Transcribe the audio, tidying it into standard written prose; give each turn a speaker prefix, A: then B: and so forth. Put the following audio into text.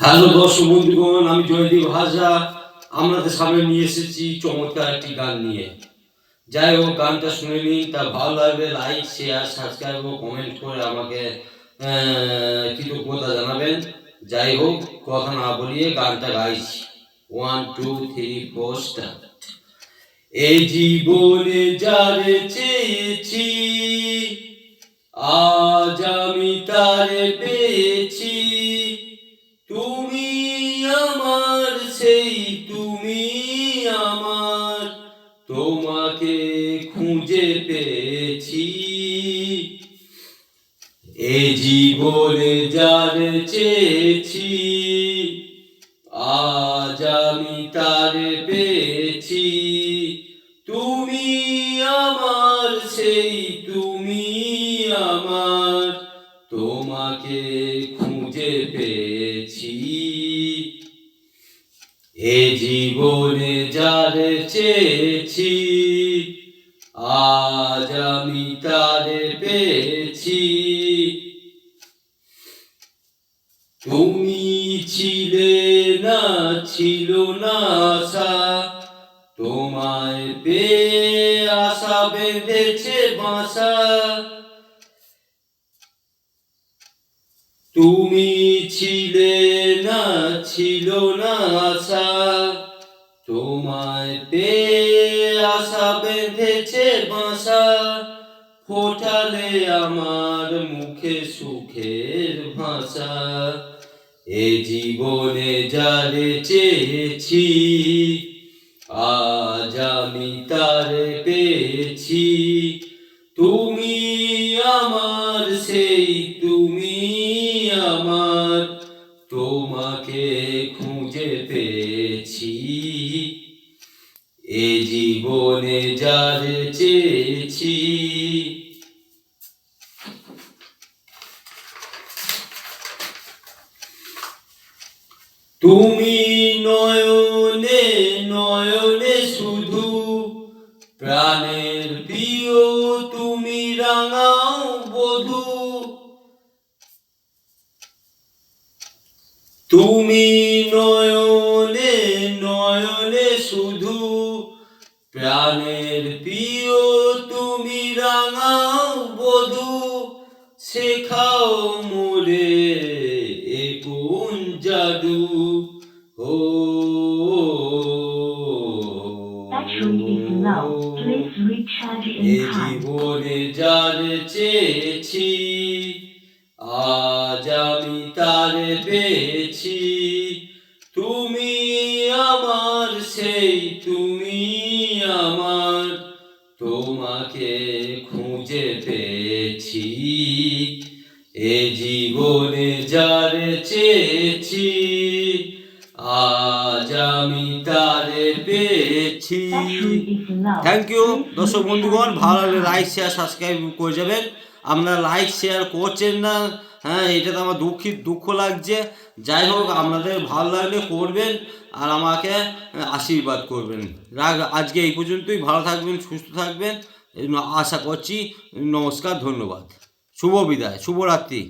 A: Hello দর্শক বন্ধুগণ, আমি জয়দীপ হাজরা আপনাদের সামনে নিয়ে এসেছি চমৎকার একটি গান নিয়ে। যাই হোক, গানটা শুনে নিন, তা ভালো লাগলে লাইক শেয়ার সাবস্ক্রাইব ও কমেন্ট করে আমাকে কৃতজ্ঞতা জানাবেন। যাই হোক, কথা না বলিয়ে গানটা গাইছি। 1 2 3 4 স্টার্ট। এই জীবনে যারে চেয়েছি আজ আমি তারে পেয়েছি। তুমি আমার সেই তুমি আমার, তোমাকে খুঁজে পেয়েছি। এ জীবনে যারে চেয়েছি আজ আমি তারে পেয়েছি। তুমি আমার সেই তুমি আমার, তোমাকে খুঁজে পেয়েছি। এ জীবনে যারে চেয়েছি আজ আমি তারে পেয়েছি। তুমি ছিলে না, ছিল না আশা, তোমায় পেয়ে আশা বেঁধেছে বাসা। তুমি ছিলে না, ছিল না আশা, তোমায় পেয়ে আশা বেঁধেছে বাসা। ফোটালে আমার মুখে সুখের ভাষা। এ জীবনে যারে চেয়েছি আজ আমি তারে পেয়েছি। তুমি আমার সেই তুমি আমার, তোমাকে খুঁজে পেয়েছি। এ জীবনে যারে চেয়েছি। তুমি নয়নে নয়নে শুধু, প্রাণের প্রিয় তুমি রাঙাও বধূ। তুমি নয়নে নয়নে শুধু, প্রাণের প্রিয় তুমি রাঙাও বধূ। শেখাও মোরে এ কোন জাদু। ও এ জীবনে যারে চেয়েছি আজ আমি তারে পেয়েছি। তুমি আমার সেই তুমি আমার, তোমাকে খুঁজে পেয়েছি। এ জীবনে যারে চেয়েছি আজ আমি তারে পেয়েছি। থ্যাংক ইউ দর্শক বন্ধুগণ, ভালো লাগলে লাইক শেয়ার সাবস্ক্রাইব করে যাবেন। আপনারা লাইক শেয়ার করছেন না, হ্যাঁ, এটাতে আমার দুঃখ লাগছে। যাই হোক, আপনাদের ভালো লাগলে করবেন আর আমাকে আশীর্বাদ করবেন। আজকে এই পর্যন্তই। ভালো থাকবেন, সুস্থ থাকবেন আশা করছি। নমস্কার, ধন্যবাদ, শুভ বিদায়, শুভরাত্রি।